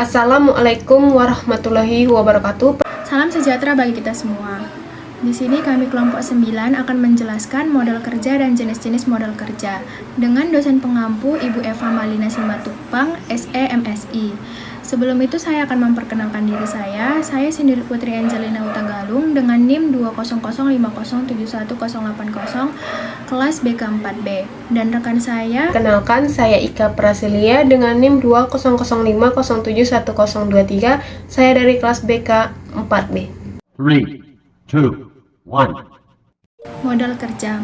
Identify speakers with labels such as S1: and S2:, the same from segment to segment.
S1: Assalamualaikum warahmatullahi wabarakatuh.
S2: Salam sejahtera bagi kita semua. Di sini kami kelompok 9 akan menjelaskan model kerja dan jenis-jenis model kerja dengan dosen pengampu Ibu Eva Malina Simatupang, SE MSI. Sebelum itu saya akan memperkenalkan diri saya Sindiri Putri Angelina Utagalung dengan NIM 20050711080 kelas BK 4B, dan rekan saya.
S1: Kenalkan, saya Ika Prasilia dengan NIM 20050711023. Saya dari kelas BK 4B.
S3: 3, 2, 1.
S2: Modal kerja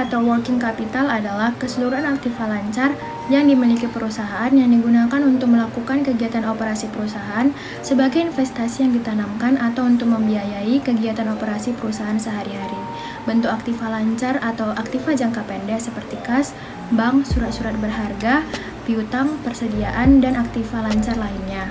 S2: atau working capital adalah keseluruhan aktiva lancar yang dimiliki perusahaan yang digunakan untuk melakukan kegiatan operasi perusahaan sebagai investasi yang ditanamkan atau untuk membiayai kegiatan operasi perusahaan sehari-hari. Bentuk aktiva lancar atau aktiva jangka pendek seperti kas, bank, surat-surat berharga, piutang, persediaan, dan aktiva lancar lainnya.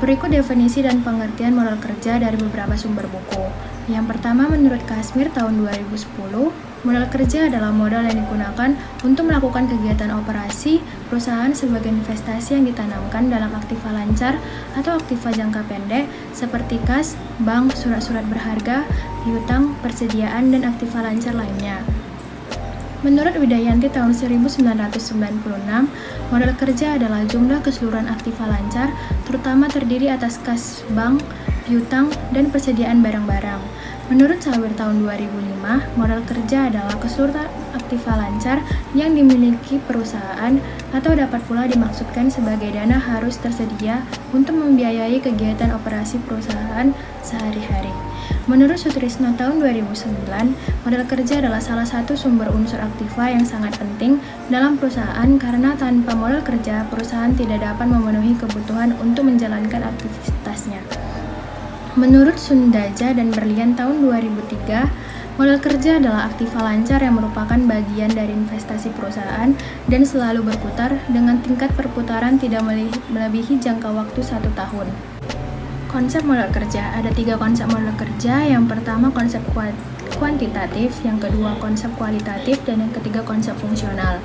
S2: Berikut definisi dan pengertian modal kerja dari beberapa sumber buku. Yang pertama, menurut Kasmir tahun 2010, modal kerja adalah modal yang digunakan untuk melakukan kegiatan operasi perusahaan sebagai investasi yang ditanamkan dalam aktiva lancar atau aktiva jangka pendek seperti kas, bank, surat-surat berharga, piutang, persediaan, dan aktiva lancar lainnya. Menurut Widayanti tahun 1996, modal kerja adalah jumlah keseluruhan aktiva lancar, terutama terdiri atas kas bank, piutang, dan persediaan barang-barang. Menurut Sawir tahun 2005, modal kerja adalah keseluruhan aktiva lancar yang dimiliki perusahaan atau dapat pula dimaksudkan sebagai dana harus tersedia untuk membiayai kegiatan operasi perusahaan sehari-hari. Menurut Sutrisno tahun 2009, modal kerja adalah salah satu sumber unsur aktiva yang sangat penting dalam perusahaan karena tanpa modal kerja, perusahaan tidak dapat memenuhi kebutuhan untuk menjalankan aktivitasnya. Menurut Sundaja dan Berlian tahun 2003, modal kerja adalah aktiva lancar yang merupakan bagian dari investasi perusahaan dan selalu berputar dengan tingkat perputaran tidak melebihi jangka waktu 1 tahun. Konsep modal kerja. Ada 3 konsep modal kerja. Yang pertama konsep kuantitatif, yang kedua konsep kualitatif, dan yang ketiga konsep fungsional.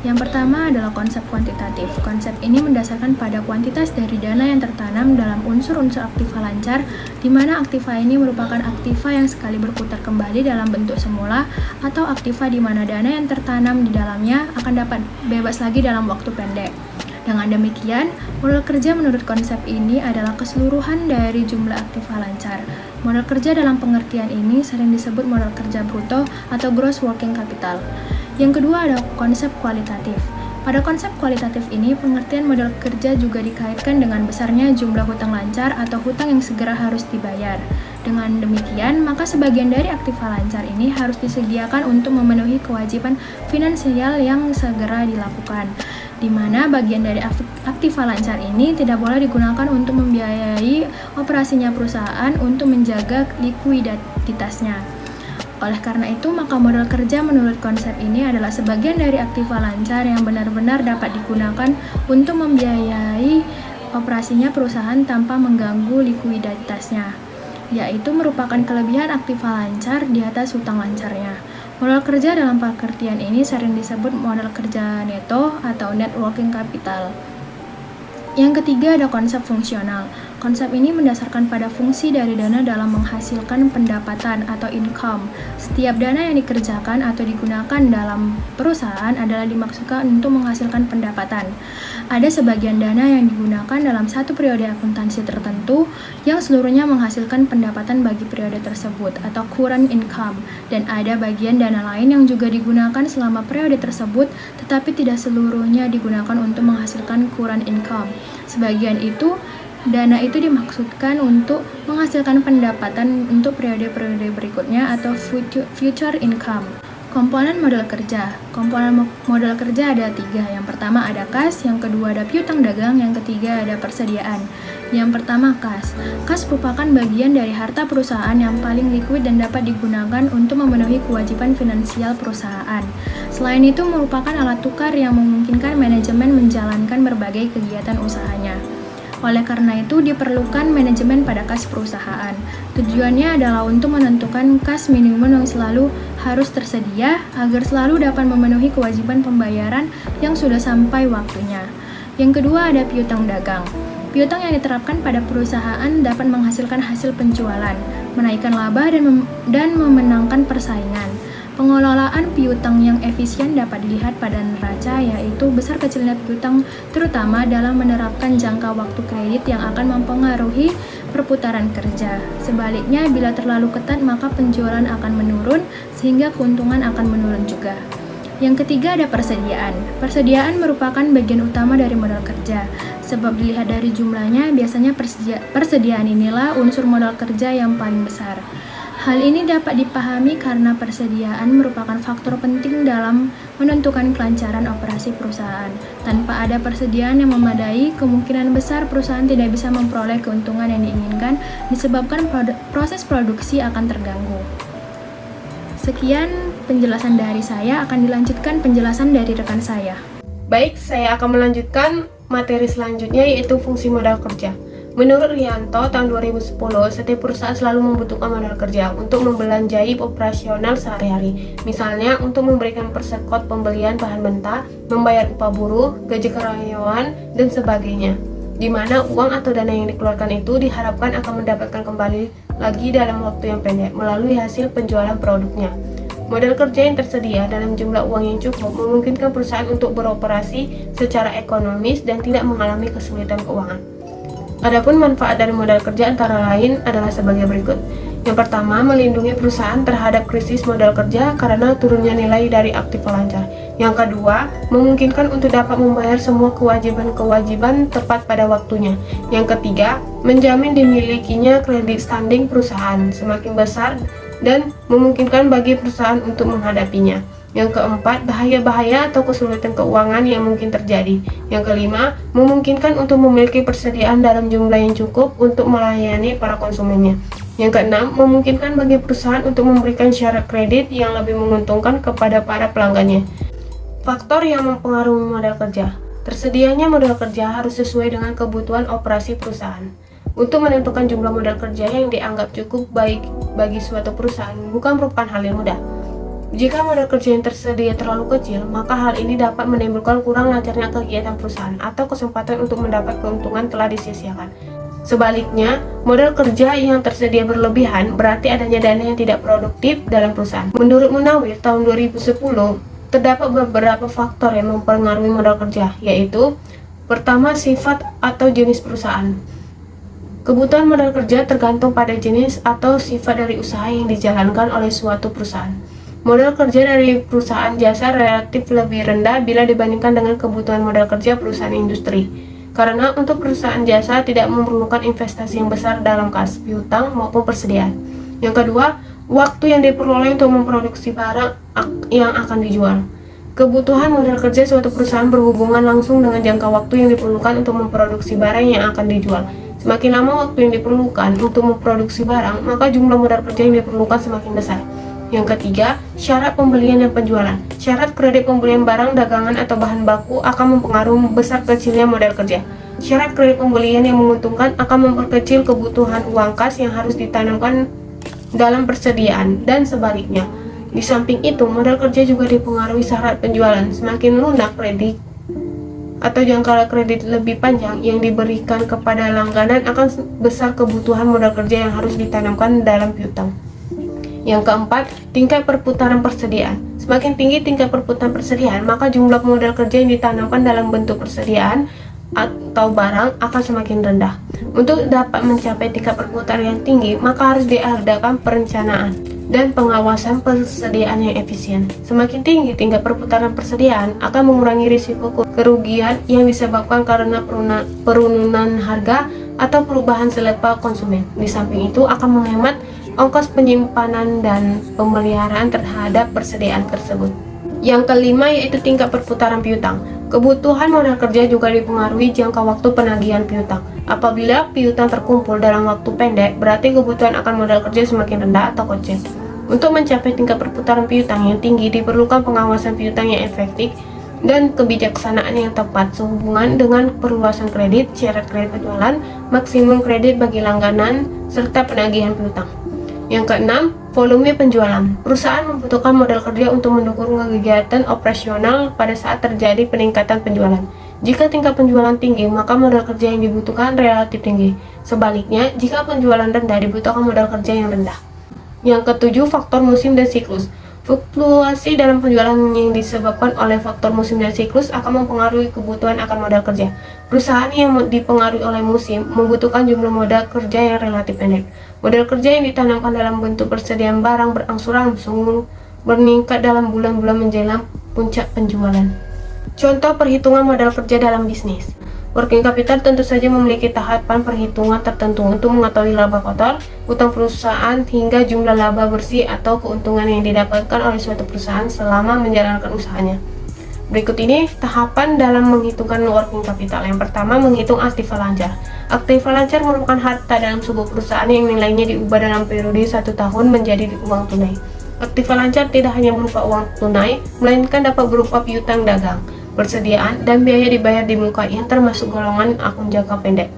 S2: Yang pertama adalah konsep kuantitatif. Konsep ini mendasarkan pada kuantitas dari dana yang tertanam dalam unsur-unsur aktiva lancar, di mana aktiva ini merupakan aktiva yang sekali berputar kembali dalam bentuk semula, atau aktiva di mana dana yang tertanam di dalamnya akan dapat bebas lagi dalam waktu pendek. Dengan demikian, modal kerja menurut konsep ini adalah keseluruhan dari jumlah aktiva lancar. Modal kerja dalam pengertian ini sering disebut modal kerja bruto atau gross working capital. Yang kedua ada konsep kualitatif. Pada konsep kualitatif ini, pengertian modal kerja juga dikaitkan dengan besarnya jumlah hutang lancar atau hutang yang segera harus dibayar. Dengan demikian, maka sebagian dari aktiva lancar ini harus disediakan untuk memenuhi kewajiban finansial yang segera dilakukan, di mana bagian dari aktiva lancar ini tidak boleh digunakan untuk membiayai operasinya perusahaan untuk menjaga likuiditasnya. Oleh karena itu, maka modal kerja menurut konsep ini adalah sebagian dari aktiva lancar yang benar-benar dapat digunakan untuk membiayai operasinya perusahaan tanpa mengganggu likuiditasnya, yaitu merupakan kelebihan aktiva lancar di atas hutang lancarnya. Modal kerja dalam pengertian ini sering disebut modal kerja neto atau net working capital. Yang ketiga ada konsep fungsional. Konsep ini mendasarkan pada fungsi dari dana dalam menghasilkan pendapatan atau income. Setiap dana yang dikerjakan atau digunakan dalam perusahaan adalah dimaksudkan untuk menghasilkan pendapatan. Ada sebagian dana yang digunakan dalam satu periode akuntansi tertentu yang seluruhnya menghasilkan pendapatan bagi periode tersebut atau current income, dan ada bagian dana lain yang juga digunakan selama periode tersebut tetapi tidak seluruhnya digunakan untuk menghasilkan current income. Sebagian dana itu dimaksudkan untuk menghasilkan pendapatan untuk periode-periode berikutnya atau future income. Komponen modal kerja. Komponen modal kerja ada 3. Yang pertama ada kas, yang kedua ada piutang dagang, yang ketiga ada persediaan. Yang pertama kas. Kas merupakan bagian dari harta perusahaan yang paling liquid dan dapat digunakan untuk memenuhi kewajiban finansial perusahaan. Selain itu merupakan alat tukar yang memungkinkan manajemen menjalankan berbagai kegiatan usahanya. Oleh karena itu, diperlukan manajemen pada kas perusahaan. Tujuannya adalah untuk menentukan kas minimum yang selalu harus tersedia agar selalu dapat memenuhi kewajiban pembayaran yang sudah sampai waktunya. Yang kedua ada piutang dagang. Piutang yang diterapkan pada perusahaan dapat menghasilkan hasil penjualan, menaikkan laba dan memenangkan persaingan. Pengelolaan piutang yang efisien dapat dilihat pada neraca, yaitu besar kecilnya piutang terutama dalam menerapkan jangka waktu kredit yang akan mempengaruhi perputaran kerja. Sebaliknya, bila terlalu ketat maka penjualan akan menurun sehingga keuntungan akan menurun juga. Yang ketiga ada persediaan. Persediaan merupakan bagian utama dari modal kerja. Sebab dilihat dari jumlahnya, biasanya persediaan inilah unsur modal kerja yang paling besar. Hal ini dapat dipahami karena persediaan merupakan faktor penting dalam menentukan kelancaran operasi perusahaan. Tanpa ada persediaan yang memadai, kemungkinan besar perusahaan tidak bisa memperoleh keuntungan yang diinginkan disebabkan proses produksi akan terganggu. Sekian penjelasan dari saya, akan dilanjutkan penjelasan dari rekan saya.
S1: Baik, saya akan melanjutkan materi selanjutnya yaitu fungsi modal kerja. Menurut Rianto, tahun 2010, setiap perusahaan selalu membutuhkan modal kerja untuk membelanjai operasional sehari-hari. Misalnya, untuk memberikan persekot pembelian bahan mentah, membayar upah buruh, gaji karyawan, dan sebagainya. Di mana uang atau dana yang dikeluarkan itu diharapkan akan mendapatkan kembali lagi dalam waktu yang pendek melalui hasil penjualan produknya. Modal kerja yang tersedia dalam jumlah uang yang cukup memungkinkan perusahaan untuk beroperasi secara ekonomis dan tidak mengalami kesulitan keuangan. Adapun manfaat dari modal kerja antara lain adalah sebagai berikut. Yang pertama, melindungi perusahaan terhadap krisis modal kerja karena turunnya nilai dari aktif lancar. Yang kedua, memungkinkan untuk dapat membayar semua kewajiban-kewajiban tepat pada waktunya. Yang ketiga, menjamin dimilikinya kredit standing perusahaan semakin besar dan memungkinkan bagi perusahaan untuk menghadapinya. Yang keempat, bahaya-bahaya atau kesulitan keuangan yang mungkin terjadi. Yang kelima, memungkinkan untuk memiliki persediaan dalam jumlah yang cukup untuk melayani para konsumennya. Yang keenam, memungkinkan bagi perusahaan untuk memberikan syarat kredit yang lebih menguntungkan kepada para pelanggannya. Faktor yang mempengaruhi modal kerja. Tersedianya modal kerja harus sesuai dengan kebutuhan operasi perusahaan. Untuk menentukan jumlah modal kerja yang dianggap cukup baik bagi suatu perusahaan bukan merupakan hal yang mudah. Jika modal kerja yang tersedia terlalu kecil, maka hal ini dapat menimbulkan kurang lancarnya kegiatan perusahaan atau kesempatan untuk mendapat keuntungan telah disia-siakan. Sebaliknya, modal kerja yang tersedia berlebihan berarti adanya dana yang tidak produktif dalam perusahaan. Menurut Munawir, tahun 2010, terdapat beberapa faktor yang mempengaruhi modal kerja, yaitu pertama, sifat atau jenis perusahaan. Kebutuhan modal kerja tergantung pada jenis atau sifat dari usaha yang dijalankan oleh suatu perusahaan. Modal kerja dari perusahaan jasa relatif lebih rendah bila dibandingkan dengan kebutuhan modal kerja perusahaan industri. Karena untuk perusahaan jasa tidak memerlukan investasi yang besar dalam kas, piutang maupun persediaan. Yang kedua, waktu yang diperoleh untuk memproduksi barang yang akan dijual. Kebutuhan modal kerja suatu perusahaan berhubungan langsung dengan jangka waktu yang diperlukan untuk memproduksi barang yang akan dijual. Semakin lama waktu yang diperlukan untuk memproduksi barang, maka jumlah modal kerja yang diperlukan semakin besar. Yang ketiga, syarat pembelian dan penjualan. Syarat kredit pembelian barang, dagangan, atau bahan baku akan mempengaruhi besar kecilnya modal kerja. Syarat kredit pembelian yang menguntungkan akan memperkecil kebutuhan uang kas yang harus ditanamkan dalam persediaan, dan sebaliknya. Di samping itu, modal kerja juga dipengaruhi syarat penjualan. Semakin lunak kredit atau jangka kredit lebih panjang yang diberikan kepada langganan akan besar kebutuhan modal kerja yang harus ditanamkan dalam piutang. Yang keempat, tingkat perputaran persediaan. Semakin tinggi tingkat perputaran persediaan, maka jumlah modal kerja yang ditanamkan dalam bentuk persediaan atau barang akan semakin rendah. Untuk dapat mencapai tingkat perputaran yang tinggi, maka harus diadakan perencanaan dan pengawasan persediaan yang efisien. Semakin tinggi tingkat perputaran persediaan akan mengurangi risiko kerugian yang disebabkan karena penurunan harga atau perubahan selera konsumen. Di samping itu akan menghemat ongkos penyimpanan dan pemeliharaan terhadap persediaan tersebut. Yang kelima yaitu tingkat perputaran piutang. Kebutuhan modal kerja juga dipengaruhi jangka waktu penagihan piutang. Apabila piutang terkumpul dalam waktu pendek, berarti kebutuhan akan modal kerja semakin rendah atau kocek. Untuk mencapai tingkat perputaran piutang yang tinggi, diperlukan pengawasan piutang yang efektif dan kebijaksanaan yang tepat sehubungan dengan perluasan kredit, syarat kredit penjualan, maksimum kredit bagi langganan, serta penagihan piutang. Yang keenam, volume penjualan. Perusahaan membutuhkan modal kerja untuk mendukung kegiatan operasional pada saat terjadi peningkatan penjualan. Jika tingkat penjualan tinggi, maka modal kerja yang dibutuhkan relatif tinggi. Sebaliknya, jika penjualan rendah, dibutuhkan modal kerja yang rendah. Yang ketujuh, faktor musim dan siklus. Fluktuasi dalam penjualan yang disebabkan oleh faktor musim dan siklus akan mempengaruhi kebutuhan akan modal kerja. Perusahaan yang dipengaruhi oleh musim membutuhkan jumlah modal kerja yang relatif pendek. Modal kerja yang ditanamkan dalam bentuk persediaan barang berangsur-angsur meningkat dalam bulan-bulan menjelang puncak penjualan. Contoh perhitungan modal kerja dalam bisnis. Working capital tentu saja memiliki tahapan perhitungan tertentu untuk mengetahui laba kotor, utang perusahaan, hingga jumlah laba bersih atau keuntungan yang didapatkan oleh suatu perusahaan selama menjalankan usahanya. Berikut ini tahapan dalam menghitungkan working capital. Yang pertama, menghitung aktiva lancar. Aktiva lancar merupakan harta dalam sebuah perusahaan yang nilainya diubah dalam periode 1 tahun menjadi uang tunai. Aktiva lancar tidak hanya berupa uang tunai, melainkan dapat berupa piutang dagang, persediaan, dan biaya dibayar di muka yang termasuk golongan akun jangka pendek.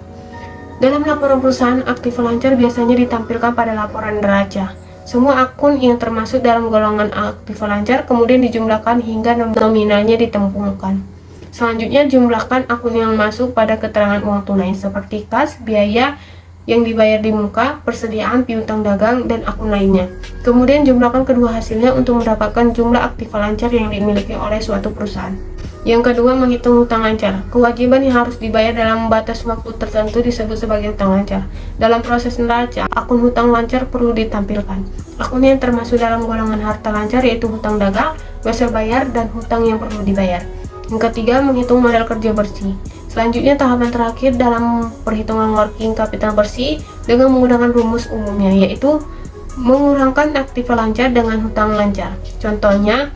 S1: Dalam laporan perusahaan, aktiva lancar biasanya ditampilkan pada laporan neraca. Semua akun yang termasuk dalam golongan aktiva lancar kemudian dijumlahkan hingga nominalnya ditemukan. Selanjutnya, jumlahkan akun yang masuk pada keterangan uang tunai seperti kas, biaya yang dibayar di muka, persediaan, piutang dagang, dan akun lainnya. Kemudian jumlahkan kedua hasilnya untuk mendapatkan jumlah aktiva lancar yang dimiliki oleh suatu perusahaan. Yang kedua, menghitung hutang lancar. Kewajiban yang harus dibayar dalam batas waktu tertentu disebut sebagai hutang lancar. Dalam proses neraca, akun hutang lancar perlu ditampilkan. Akun yang termasuk dalam golongan harta lancar yaitu hutang dagang, biasa bayar, dan hutang yang perlu dibayar. Yang ketiga, menghitung modal kerja bersih. Selanjutnya, tahapan terakhir dalam perhitungan working capital bersih dengan menggunakan rumus umumnya, yaitu mengurangkan aktiva lancar dengan hutang lancar. Contohnya,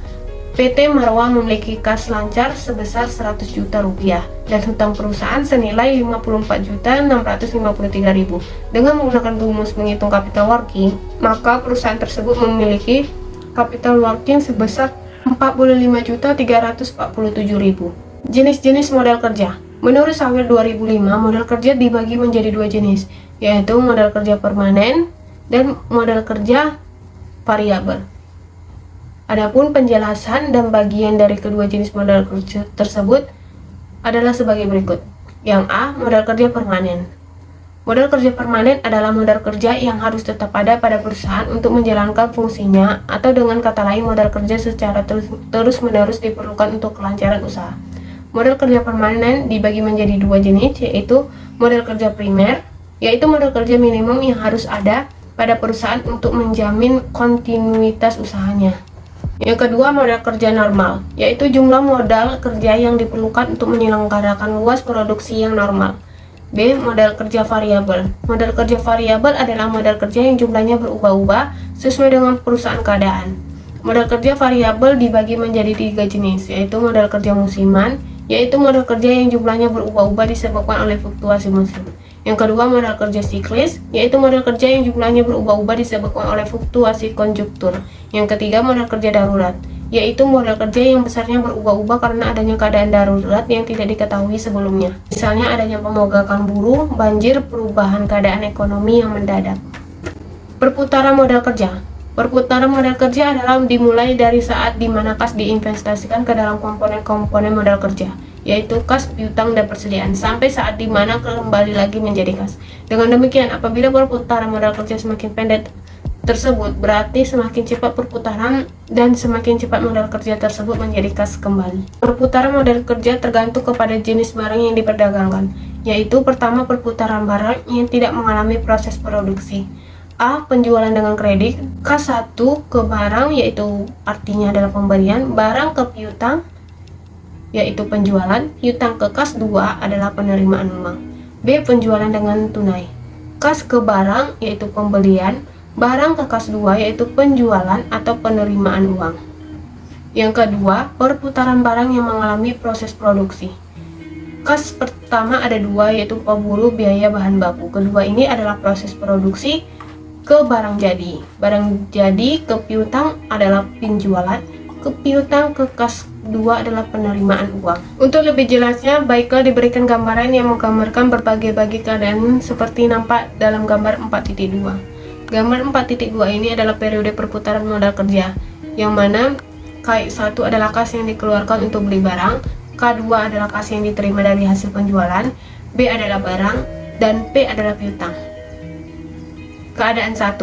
S1: PT Marwah memiliki kas lancar sebesar 100 juta rupiah dan hutang perusahaan senilai 54.653.000. Dengan menggunakan rumus menghitung capital working, maka perusahaan tersebut memiliki capital working sebesar 45.347.000. Jenis-jenis modal kerja. Menurut Sawir 2005, modal kerja dibagi menjadi dua jenis, yaitu modal kerja permanen dan modal kerja variabel. Adapun penjelasan dan bagian dari kedua jenis modal kerja tersebut adalah sebagai berikut. Yang A, modal kerja permanen. Modal kerja permanen adalah modal kerja yang harus tetap ada pada perusahaan untuk menjalankan fungsinya, atau dengan kata lain, modal kerja secara terus-menerus diperlukan untuk kelancaran usaha. Modal kerja permanen dibagi menjadi dua jenis, yaitu modal kerja primer, yaitu modal kerja minimum yang harus ada pada perusahaan untuk menjamin kontinuitas usahanya. Yang kedua, modal kerja normal, yaitu jumlah modal kerja yang diperlukan untuk menyelenggarakan luas produksi yang normal. B. Modal kerja variabel. Modal kerja variabel adalah modal kerja yang jumlahnya berubah-ubah sesuai dengan perusahaan keadaan. Modal kerja variabel dibagi menjadi tiga jenis, yaitu modal kerja musiman, yaitu modal kerja yang jumlahnya berubah-ubah disebabkan oleh fluktuasi musim. Yang kedua, modal kerja siklis, yaitu modal kerja yang jumlahnya berubah-ubah disebabkan oleh fluktuasi konjuktur. Yang ketiga, modal kerja darurat, yaitu modal kerja yang besarnya berubah-ubah karena adanya keadaan darurat yang tidak diketahui sebelumnya. Misalnya adanya pemogokan buruh, banjir, perubahan keadaan ekonomi yang mendadak. Perputaran modal kerja. Perputaran modal kerja adalah dimulai dari saat di mana kas diinvestasikan ke dalam komponen-komponen modal kerja, yaitu kas, piutang, dan persediaan, sampai saat di mana kembali lagi menjadi kas. Dengan demikian, apabila perputaran modal kerja semakin pendek tersebut, berarti semakin cepat perputaran dan semakin cepat modal kerja tersebut menjadi kas kembali. Perputaran modal kerja tergantung kepada jenis barang yang diperdagangkan, yaitu pertama, perputaran barang yang tidak mengalami proses produksi. A. Penjualan dengan kredit. K1 ke barang, yaitu artinya adalah pemberian, barang ke piutang, yaitu penjualan, piutang ke kas 2 adalah penerimaan uang. B. Penjualan dengan tunai. Kas ke barang, yaitu pembelian, barang ke kas 2 yaitu penjualan atau penerimaan uang. Yang kedua, perputaran barang yang mengalami proses produksi. Kas pertama ada dua, yaitu pemburu, biaya bahan baku. Kedua ini adalah proses produksi ke barang jadi. Barang jadi ke piutang adalah penjualan, ke piutang ke kas 2 adalah penerimaan uang. Untuk lebih jelasnya, baiklah diberikan gambaran yang menggambarkan berbagai keadaan seperti nampak dalam gambar 4.2. Gambar 4.2 ini adalah periode perputaran modal kerja, yang mana K1 adalah kas yang dikeluarkan untuk beli barang, K2 adalah kas yang diterima dari hasil penjualan, B adalah barang, dan P adalah piutang. Keadaan 1,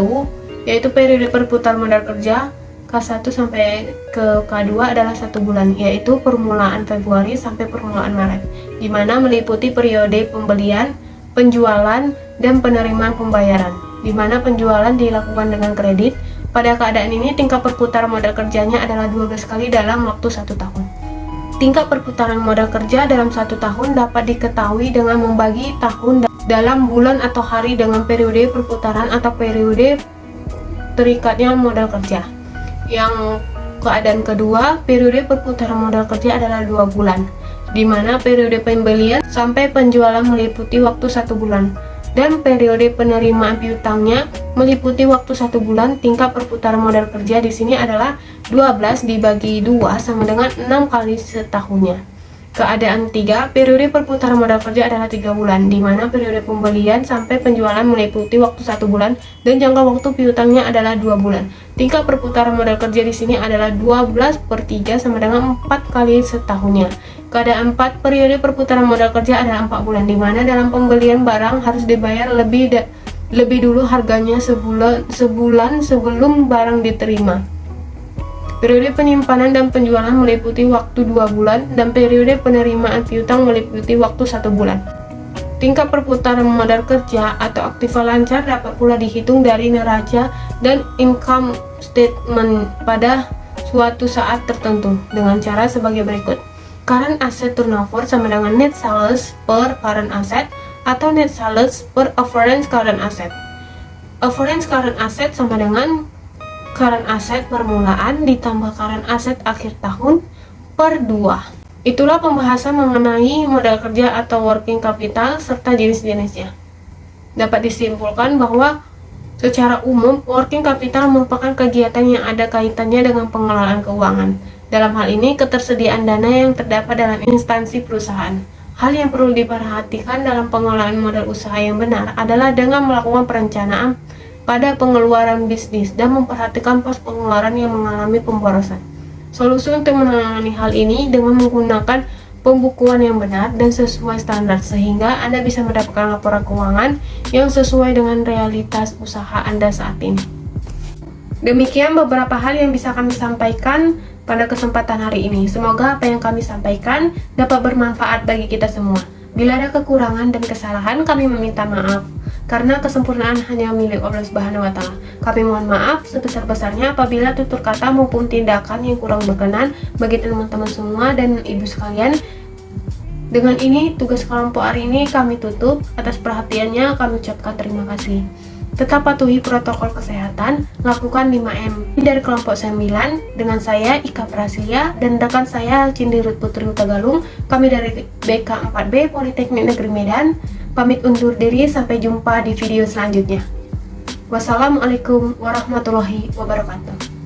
S1: yaitu periode perputaran modal kerja K1 sampai ke K2 adalah 1 bulan, yaitu permulaan Februari sampai permulaan Maret, di mana meliputi periode pembelian, penjualan, dan penerimaan pembayaran, di mana penjualan dilakukan dengan kredit. Pada keadaan ini, tingkat perputaran modal kerjanya adalah 12 kali dalam waktu 1 tahun. Tingkat perputaran modal kerja dalam 1 tahun dapat diketahui dengan membagi tahun dalam bulan atau hari dengan periode perputaran atau periode terikatnya modal kerja. Yang keadaan kedua, periode perputaran modal kerja adalah 2 bulan, di mana periode pembelian sampai penjualan meliputi waktu 1 bulan, dan periode penerimaan piutangnya meliputi waktu 1 bulan. Tingkat perputaran modal kerja di sini adalah 12 dibagi 2 sama dengan 6 kali setahunnya. Keadaan 3, periode perputaran modal kerja adalah 3 bulan, di mana periode pembelian sampai penjualan meliputi waktu 1 bulan dan jangka waktu piutangnya adalah 2 bulan. Tingkat perputaran modal kerja di sini adalah 12/3 sama dengan 4 kali setahunnya. Keadaan 4, periode perputaran modal kerja adalah 4 bulan, di mana dalam pembelian barang harus dibayar lebih dulu harganya sebulan sebelum barang diterima. Periode penyimpanan dan penjualan meliputi waktu 2 bulan, dan periode penerimaan piutang meliputi waktu 1 bulan. Tingkat perputaran modal kerja atau aktiva lancar dapat pula dihitung dari neraca dan income statement pada suatu saat tertentu dengan cara sebagai berikut. Current asset turnover sama dengan net sales per current asset atau net sales per average current asset. Average current asset sama dengan current asset permulaan ditambah current asset akhir tahun per 2. Itulah pembahasan mengenai modal kerja atau working capital serta jenis-jenisnya. Dapat disimpulkan bahwa secara umum working capital merupakan kegiatan yang ada kaitannya dengan pengelolaan keuangan. Dalam hal ini, ketersediaan dana yang terdapat dalam instansi perusahaan. Hal yang perlu diperhatikan dalam pengelolaan modal usaha yang benar adalah dengan melakukan perencanaan pada pengeluaran bisnis dan memperhatikan pos pengeluaran yang mengalami pemborosan. Solusi untuk menangani hal ini dengan menggunakan pembukuan yang benar dan sesuai standar, sehingga Anda bisa mendapatkan laporan keuangan yang sesuai dengan realitas usaha Anda saat ini. Demikian beberapa hal yang bisa kami sampaikan pada kesempatan hari ini. Semoga apa yang kami sampaikan dapat bermanfaat bagi kita semua. Bila ada kekurangan dan kesalahan, kami meminta maaf, karena kesempurnaan hanya milik Allah Subhanahu wa Ta'ala. Kami mohon maaf sebesar-besarnya apabila tutur kata maupun tindakan yang kurang berkenan bagi teman-teman semua dan ibu sekalian. Dengan ini, tugas kelompok hari ini kami tutup. Atas perhatiannya kami ucapkan terima kasih. Tetap patuhi protokol kesehatan, lakukan 5M. Dari kelompok 9, dengan saya Ika Prasilia dan rekan saya Cindirut Putri Utagalung. Kami dari BK 4B Politeknik Negeri Medan. Pamit undur diri, sampai jumpa di video selanjutnya. Wassalamualaikum warahmatullahi wabarakatuh.